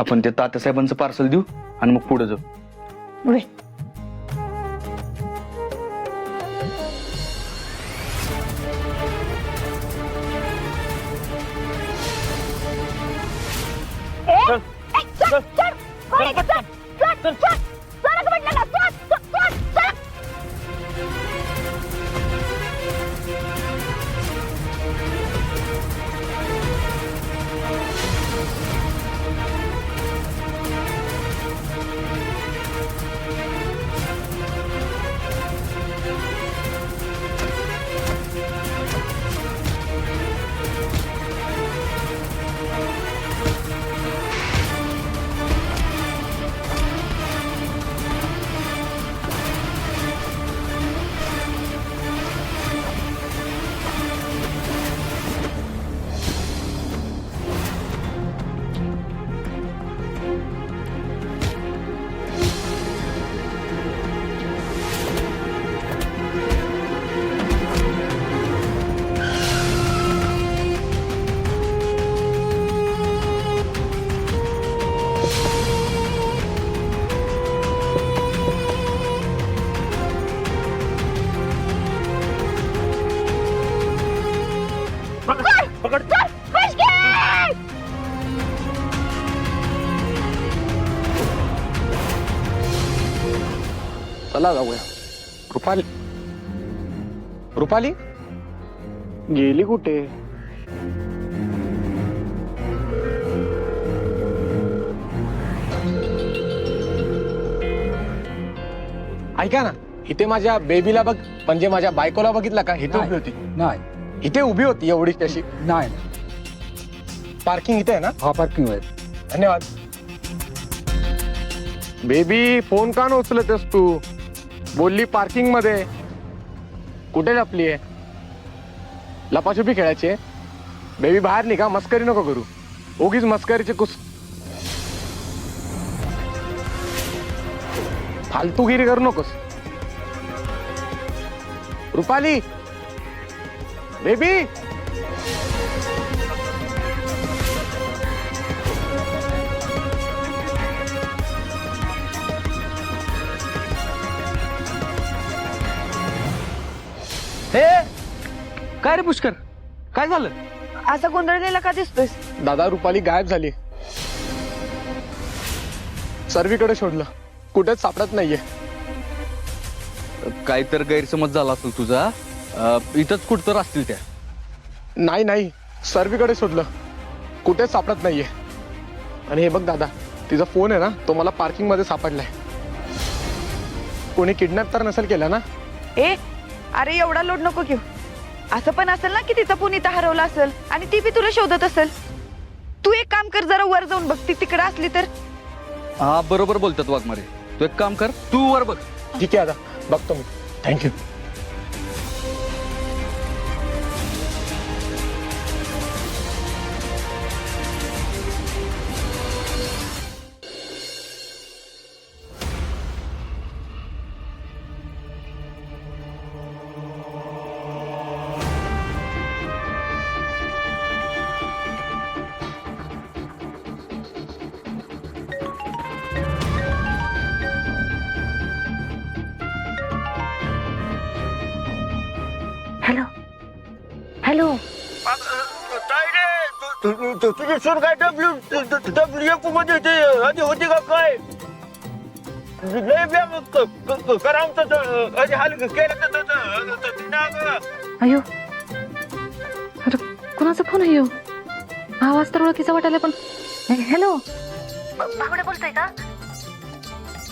आपण ते तात्यासाहेबांचं पार्सल देऊ आणि मग पुढे जाऊ. वे. चला जाऊया. रुपाली रुपाली गेली कुठे? ऐका ना, इथे माझ्या बेबीला बघ, म्हणजे माझ्या बायकोला बघितलं का? इथे उभी होती. नाही इथे उभी होती एवढी तशी. नाही. पार्किंग इथे आहे ना? हा पार्किंग आहे. धन्यवाद. बेबी फोन का न उचलतेस तू? बोलली पार्किंग मध्ये. कुठे लपली आहे? लपाछुपी खेळायची आहे? बेबी बाहेर निघा, मस्करी नको करू. उगीच मस्करीचे कुस फालतूगिरी करू नकोस. रुपाली बेबी हे काय रे पुष्कर, काय झालं? असा गोंधळलेला का दिसतोय? दादा, रुपाली गायब झाली. सर्वीकडे शोधलं, कुठेच सापडत नाहीये. काय तर गैरसमज झाला असेल तुझा. इथंच कुठतर असतील त्या. नाही नाही, सर्वीकडे शोधलं, कुठेच सापडत नाहीये. आणि हे बघ दादा, तिचा फोन आहे ना, तो मला पार्किंग मध्ये सापडलाय. कोणी किडनॅप तर नसेल केला ना? ए अरे एवढा लोड नको घेऊ. असं पण असेल ना की तिचा फोन इथं हरवला असेल आणि ती बी तुला शोधत असेल. तू एक काम कर, जरा वर जाऊन बघ, ती तिकडे असली तर. हा बरोबर बोलतात वाघमारे. तू एक काम कर, तू वर बघ. ठीक आहे दादा, बघतो मी. थँक्यू. Hello hello. तुझी सून काय डब्ल्यू मध्ये आधी होती का काय? लय करा आधी हाल केलं. अयो अरे कुणाचा फोन आहे? आवाज तर ओळखीचा वाटायला. पण हॅलो, बाबडे बोलतोय का?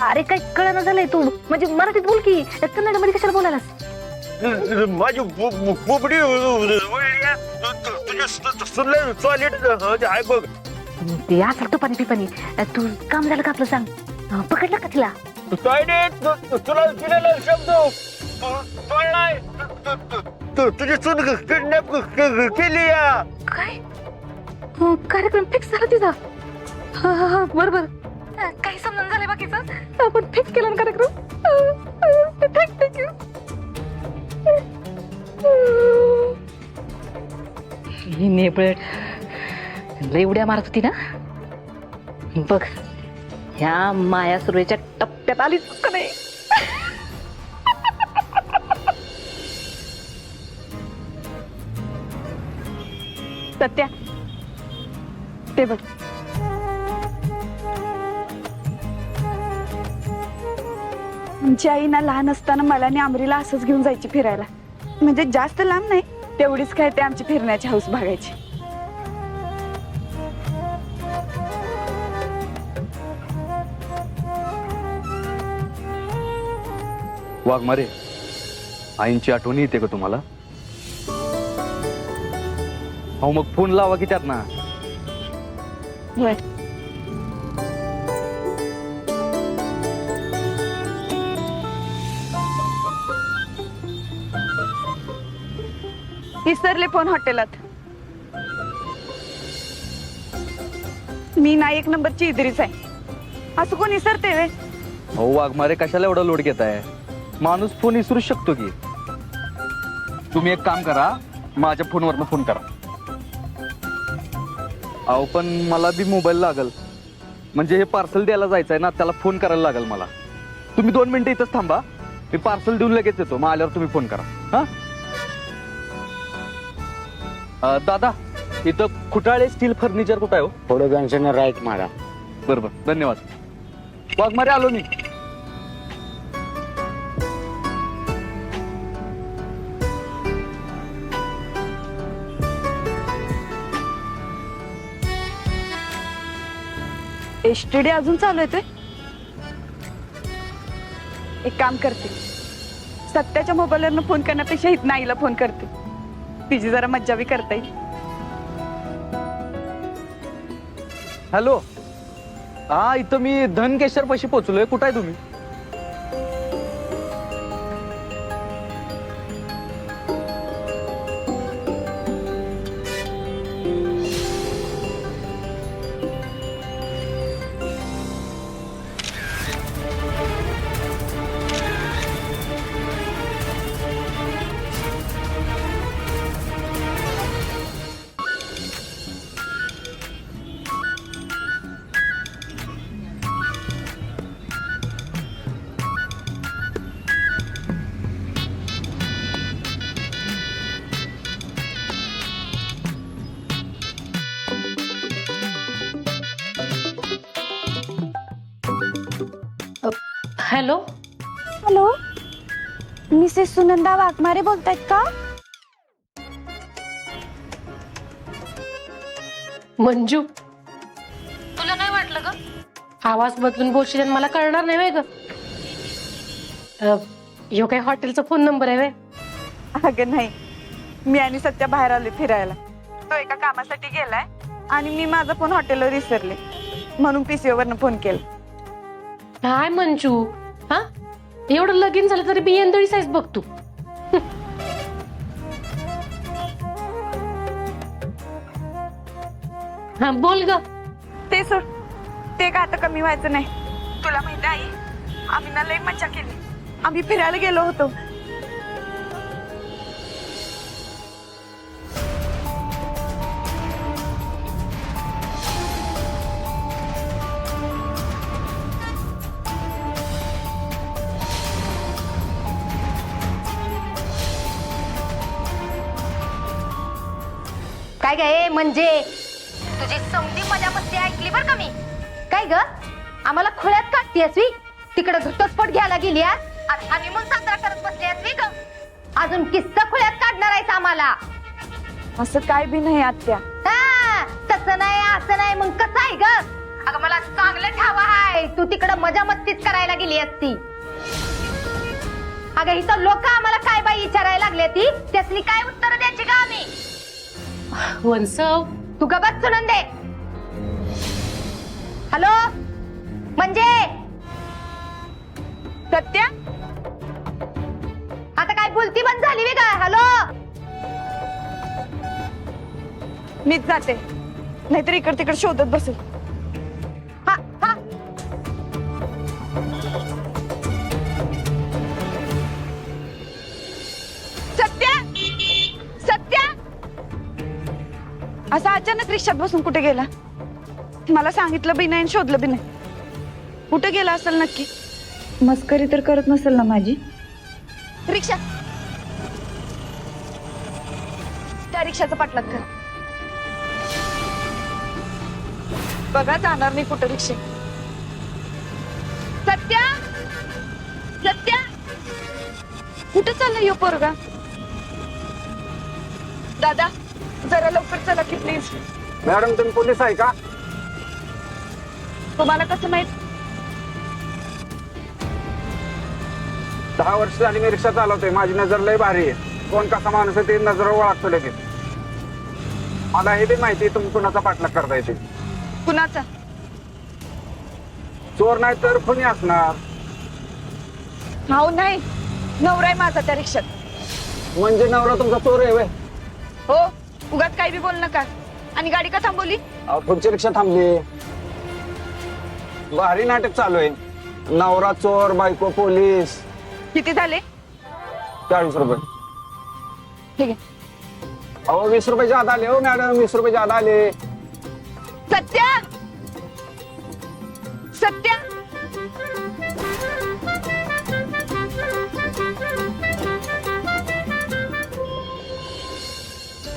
अरे काय कळना झालंय. तू म्हणजे मराठीत बोल की, कन्नड मध्ये कशाला बोलायलास? माझी बुबडी तुझी सुनले टॉयलेट आहे बघ. ते असं तुपानी पिपानी. तू काम झालं का आपलं सांग. पकडलं का तिला? टॉयलेट तुला दिलेला शब्द कळलाय. तुझी सून किडनॅप केली. काय कार्यक्रम फिक्स झाला तिचा? हा हा हा बरोबर. काही समजून झालंय बाकीचं. आपण फिक्स केला ना कार्यक्रम. थँक्यू. ही नेबळ लय उड्या मारत होती ना. बघ ह्या माया सुरेच्या टप्प्यात आलीच का नाही. सत्या ते बघ. आमची आई ना लहान असताना मला आणि आमरीला असंच घेऊन जायची फिरायला. म्हणजे जास्त लांब नाही, तेवढीच काय ते आमची फिरण्याची हौस भागायची. वाघमारे, आईंची आठवण येते का तुम्हाला? हो मग फोन लावा की त्यात ना. होय. विसरले फोन हॉटेलात. मी ना 1 नंबरची इदरीच आहे. असं कोण विसरते वे? हो वाघमारे, कशाला एवढा लोड घेताय? माणूस फोन विसरू शकतो की. तुम्ही एक काम करा, माझ्या फोनवरनं फोन करा. अहो पण मला बी मोबाईल लागल, म्हणजे हे पार्सल द्यायला जायचंय ना, त्याला फोन करायला लागल मला. तुम्ही 2 मिनिटं इथंच थांबा, मी पार्सल देऊन लगेच येतो. मग आल्यावर तुम्ही फोन करा. हा दादा, इथं खुटाळे स्टील फर्निचर कुठं आहे हो? थोडं गणसेनं राईट मारा. बरोबर, धन्यवाद. वाघमारे आलो मी. एसटीडी अजून चालू येते. एक काम करते, सत्याच्या मोबाईलवरनं फोन करण्यापेक्षा इथं आईला फोन करते. तिची जरा मज्जा बी करता येईल. हॅलो, हा इथं मी धनकेश्वर पाशी पोहोचलोय. कुठं आहे तुम्ही? Hello hello, Mrs Sunanda Waghmare बोलतायत का? मंजू, तुला नाही वाटलं ग आवाज बदलून बोलशील आणि मला कळणार नाही व्हय ग? ह्यो काय हॉटेलचा फोन नंबर आहे व्हय? अगं नाही, मी आणि सत्या बाहेर आले फिरायला. तो एका कामासाठी गेलाय आणि मी माझा फोन हॉटेलवर विसरले, म्हणून पीसीओ वरनं फोन केला. काय मंजू, हा एवढं लगीन झालं तरी बियंदळी साईज बघ तू. हा बोल ग. ते सोड, ते का आता कमी व्हायचं नाही. तुला माहिती आई, आम्ही ना लई मज्जा केली. आम्ही फिरायला गेलो होतो. काय गे म्हणजे तुझी समधी मजा मस्ती ऐकली बर का मी. काय ग आम्हाला खुळ्यात काढतीयस वी? तिकडे घटस्फोट घ्यायला गेली आणि हनीमून साजरा करत बसलीयस वी ग? अजून किस्सा खुळ्यात काढणार आहेस आम्हाला? असं काय बी नाही आत्या. हा, तसं नाही असं नाही मग कसं आहे ग? अगं मला चांगलं ठावा आहे, तू तिकडे मजा मस्तीच करायला गेली असती. अगं इथं लोक आम्हाला काय बाई विचारायला लागले ती, त्यासनी काय उत्तर द्यायची का आम्ही? वंसव, तू गबत सुनून दे. हॅलो म्हणजे सत्या, आता काय बोलती बंद झाली वे का? हॅलो, मीच जाते, नाहीतर इकड तिकड शोधत बसेल. हा हा सत्या, सत्या, असा अचानक रिक्षात बसून कुठे गेला? मला सांगितलं बी नाही आणि शोधलं बी नाही. कुठे गेला असेल नक्की? मस्करी तर करत नसेल ना माझी? रिक्षा, त्या रिक्षाचा पाठलाग कर. बघा जाणार नाही कुठं रिक्षा. सत्या, सत्या, कुठं चालला यो पोरगा? दादा जरा लवकर चला की प्लीज. मॅडम तुम्ही पोलीस आहे का? तुम्हाला कसं माहित? 10 वर्ष झाली मी रिक्षा चालवतोय. माझी नजर लय भारी आहे. कोण कसा माणूस आहे ते नजर ओळखतो लगेच. मला हे बी माहिती आहे तुम्ही कुणाचा पाठलाग करता येते. कुणाचा? चोर नाही तर कोणी असणार. हाव नाही, नवरा आहे माझा त्या रिक्षात. म्हणजे नवरा तुमचा चोर आहे व्हय? हो, उगाच काही बी बोल नका. आणि गाडी का थांबवली? अहो, पुढची रिक्षा थांबली. भारी नाटक चालू आहे. नवरा चोर, बायको पोलीस. किती झाले? 40 रुपये. ठीक आहे. अहो 20 रुपये जादा आले हो मॅडम. 20 रुपये जादा आले. सत्या, सत्या,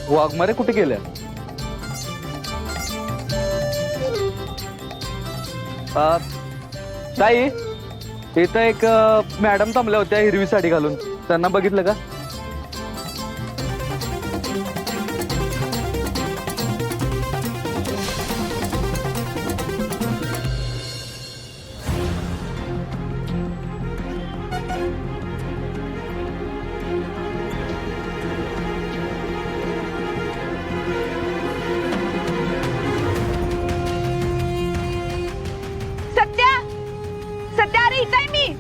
वाघमारे कुठे गेल्या? ताई, इथं एक मॅडम थांबल्या होत्या हिरवी साडी घालून. त्यांना बघितलं का? सत्या, सत्या, अरे इथं आहे मी.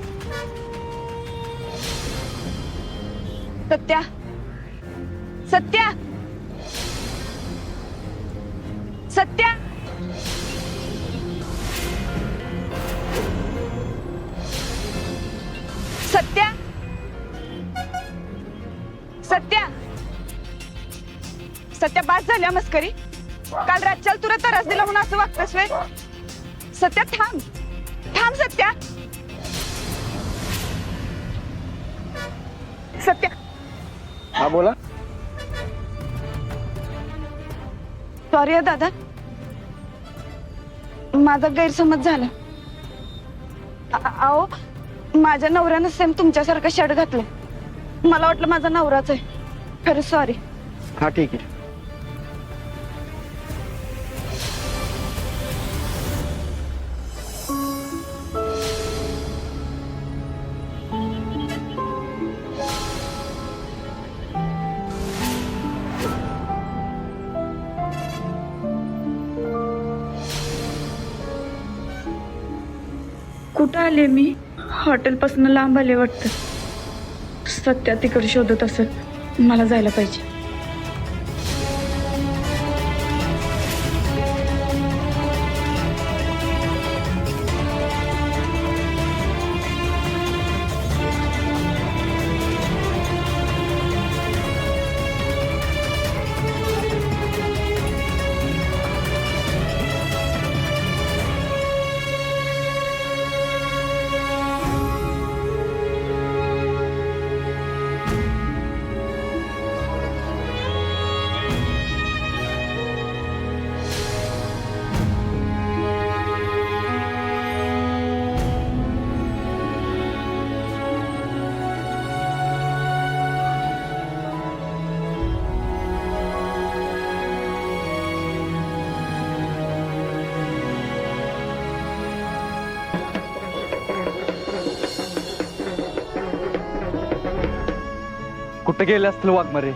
सत्या, सत्या, सत्या, सत्या, सत्या, सत्या, बास झाल्या मस्करी. काल रातच्याला तुला त्रास दिला म्हणून असं वागतस व्हय? सत्या थांब, थांब सत्या. सत्या, हा बोला. सॉरी दादा, माझा गैरसमज झाला. अहो, माझ्या नवऱ्यानं सेम तुमच्यासारखं शर्ट घातलंय. मला वाटलं माझा नवराच आहे. खरं सॉरी. हा ठीक आहे. कुठं आले मी? हॉटेलपासून लांब आले वाटतं. सत्या तिकडे शोधत असेल. मला जायला पाहिजे. कुठे गेले असतील वाघमारे?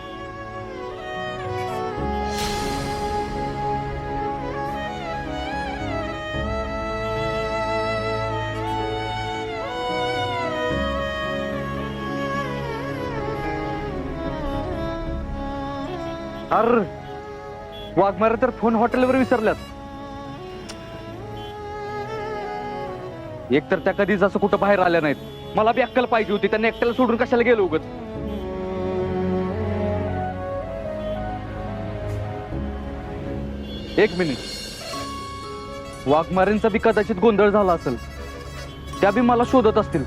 अरे वाघमारे तर फोन हॉटेलवर विसरल्यात. एक तर त्या कधीच असं कुठं बाहेर आल्या नाहीत. मला बी अक्कल पाहिजे होती. त्यांनी एकट्याला सोडून कशाला गेलो उगत? एक मिनिट. वाघमारेंचा बी कदाचित गोंधळ झाला असेल, त्या बी मला शोधत असतील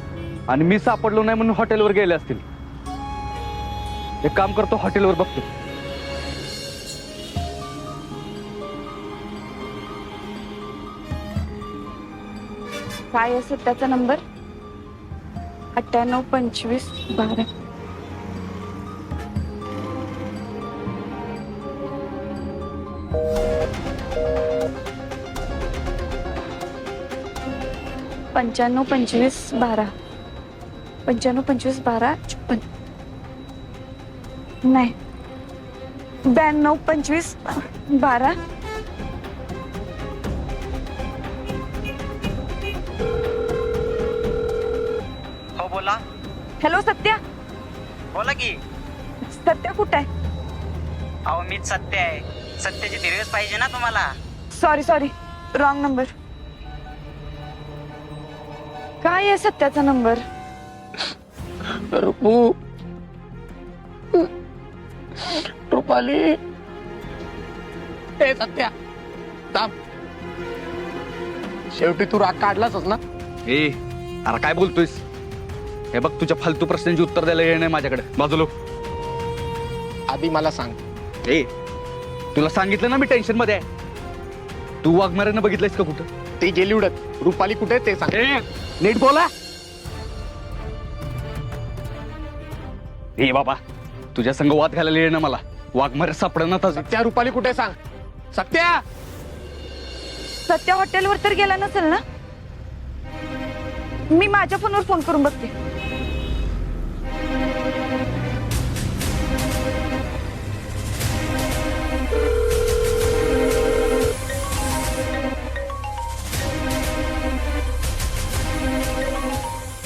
आणि मी सापडलो नाही म्हणून हॉटेलवर गेले असतील. एक काम करतो, हॉटेलवर बघतो. काय असेल त्याचा नंबर? 982512. पंच्याण्णव 2512. 95 25 12 56. नाही, 92 25 12. हो बोला. हॅलो सत्या. बोला की. सत्या कुठं आहे? अहो मीच सत्य आहे. सत्याची दिवस पाहिजे ना तुम्हाला. Sorry wrong number. काय आहे सत्याचा नंबर? रुपाली. ए सत्या थांब. शेवटी तू राग काढलाच ना. ए अरे काय बोलतोयस? हे बघ, तुझ्या फालतू प्रश्नांची उत्तर द्यायला येणे माझ्याकडे. बाजूलो. आधी मला सांग. ए तुला सांगितलं ना मी टेन्शन मध्ये आहे. तू वाघमाऱ्यांना बघितलंयस का कुठं? ती गेली उडत. रुपाली कुठे आहे ते सांग. नीट बोला. ए बाबा, तुझ्या संग वाद घालायला येणं मला. वाघमारे सापडणार. सत्या रुपाली कुठे आहे सांग. सत्या. सत्या हॉटेलवर तर गेला नसेल ना? मी माझ्या फोनवर फोन करून बघते.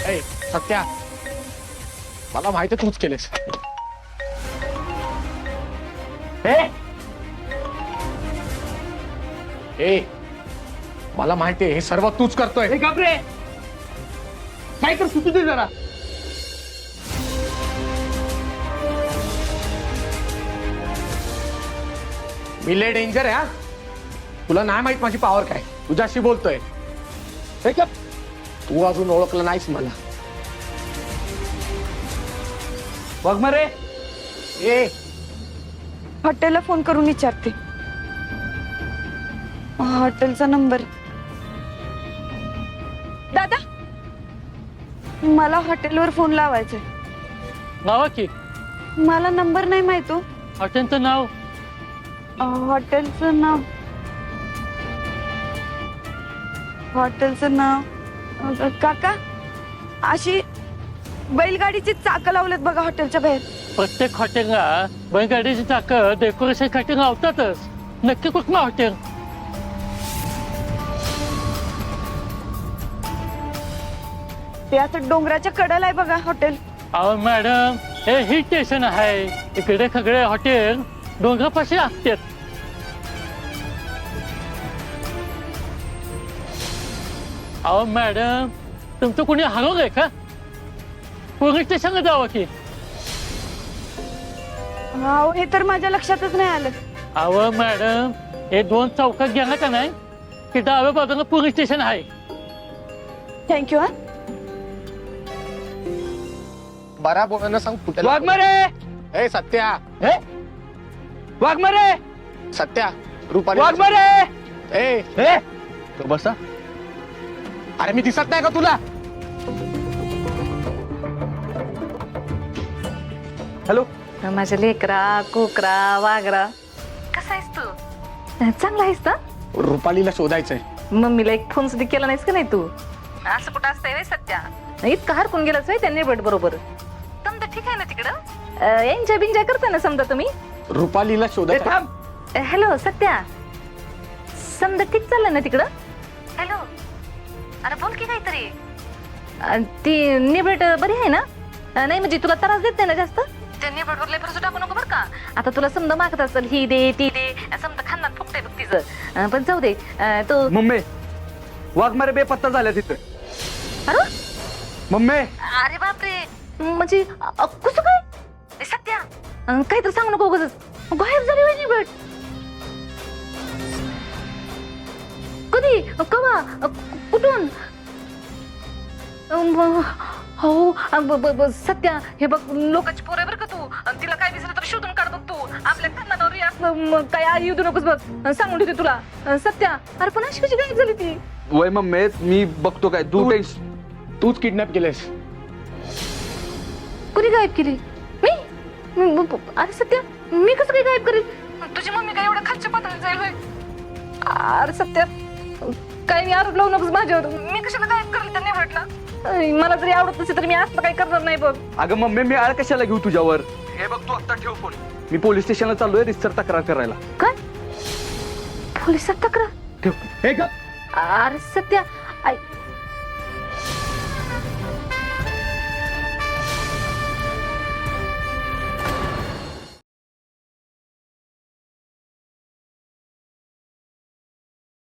ए सत्या, मला माहिती तूच केलेस. ए मला माहिती हे सर्व तूच करतोय. घाबरे काय कर सुटू दे जरा. मी लय डेंजर आहे. हा तुला नाही माहित माझी पॉवर काय. तुझ्याशी बोलतोय. हे का तू अजून ओळखलं नाहीस मला. वाघमारे. ए हॉटेलला फोन करून विचारते. हॉटेलचा नंबर. दादा, मला हॉटेलवर फोन लावायचाय. नावा की मला नंबर नाही माहित हो. हॉटेलचं नाव. हॉटेलचं नाव. हॉटेलचं नाव. काका, अशी बैलगाडीची चाकं लावलेत बघा हॉटेलच्या बाहेर. प्रत्येक हॉटेलला बैलगाडीची चाकं डेकोरेशन साठी लावतातच. नक्की कुठलं हॉटेल? ते असं डोंगराच्या कडेला आहे बघा हॉटेल. अहो मॅडम, हे हिल स्टेशन आहे. इकडे सगळे हॉटेल डोंगरापाशी असतात. अहो मॅडम, तुमचं कोणी हरवलंय का? पोलीस स्टेशनला जावं की. अहो, हे तर माझ्या लक्षातच नाही आलं. अहो मॅडम, हे 2 चौकात गेला का नाही की डाव्या बाजूला पोलीस स्टेशन आहे. थँक्यू. हा बरा बोलायला सांग कुठे. वाघमारे. ए सत्या. वाघमारे. सत्या रुपाली. वाघमारे. ए तो बसा. अरे मी दिसत नाही का तुला? हॅलो. माझ्या लेकरा कोकरा वागरा. कसा आहेस तू? चांगला आहेस ना? रुपालीला शोधायचंय. मम्मीला एक फोन सुद्धा केला नाहीस का नाही तू? असं कुठं असतंय रे सत्या? इतकं हरकून गेलाच होय त्यांनी बट बरोबर. समजा ठीक आहे ना तिकडं? एन्जॉय बिंजॉय करताय ना समजा तुम्ही? रुपालीला शोधायचं. हॅलो सत्या, समजा ठीक चाललंय ना तिकडं? हॅलो, अरे बोल की काहीतरी. ती निबट बरी आहे ना? नाही म्हणजे तुला त्रास देत नाही ना जास्त? त्या निबटवर लय भरोसा टाकू नको बरं का. आता तुला समजा मागत असेल ही दे ती दे, समजा खांदात फुकते बघ तिचं. पण जाऊ दे. तो मम्मी, वाघमारे बेपत्ता झाल्या तिथं. अरे मम्मी. अरे बापरे, म्हणजे कसं काय? सत्या काहीतरी सांगू नको उगाचच. गायब झाली वहिनी बट. कधी कवा कुठून हो सत्या हे बघ लोकांची पोरं बरं का तू तिला काय दिसलं तर शोधून काढ बघ तू आपल्या कानावर असलं काय येऊ दे नकोस बघ सांगून ठेवते तुला सत्या अरे पण अशी कशी गायब झाली ती वय मम्मी मी बघतो काय तू टेन्शन तूच किडनॅप केलंयस. कुणी गायब केली मी अरे सत्या मी कसं काय गायब करेल तुझी मम्मी काय एवढं खालच्या पातळीत जाईल होय अरे सत्या काही नाही आरोप लावू नकोस माझ्यावर मी कशाला गायब करेल त्यांनी म्हटलं मला जरी आवडत नसेल तर मी असलं काही करणार नाही बघ अगं मम्मी मी आळ कशाला घेऊ तुझ्यावर हे बघ तू आता ठेव फोन मी पोलीस स्टेशनला चाललोय रिस्टर तक्रार करायला काय पोलिसात तक्रार ठेव हे का अरे सत्या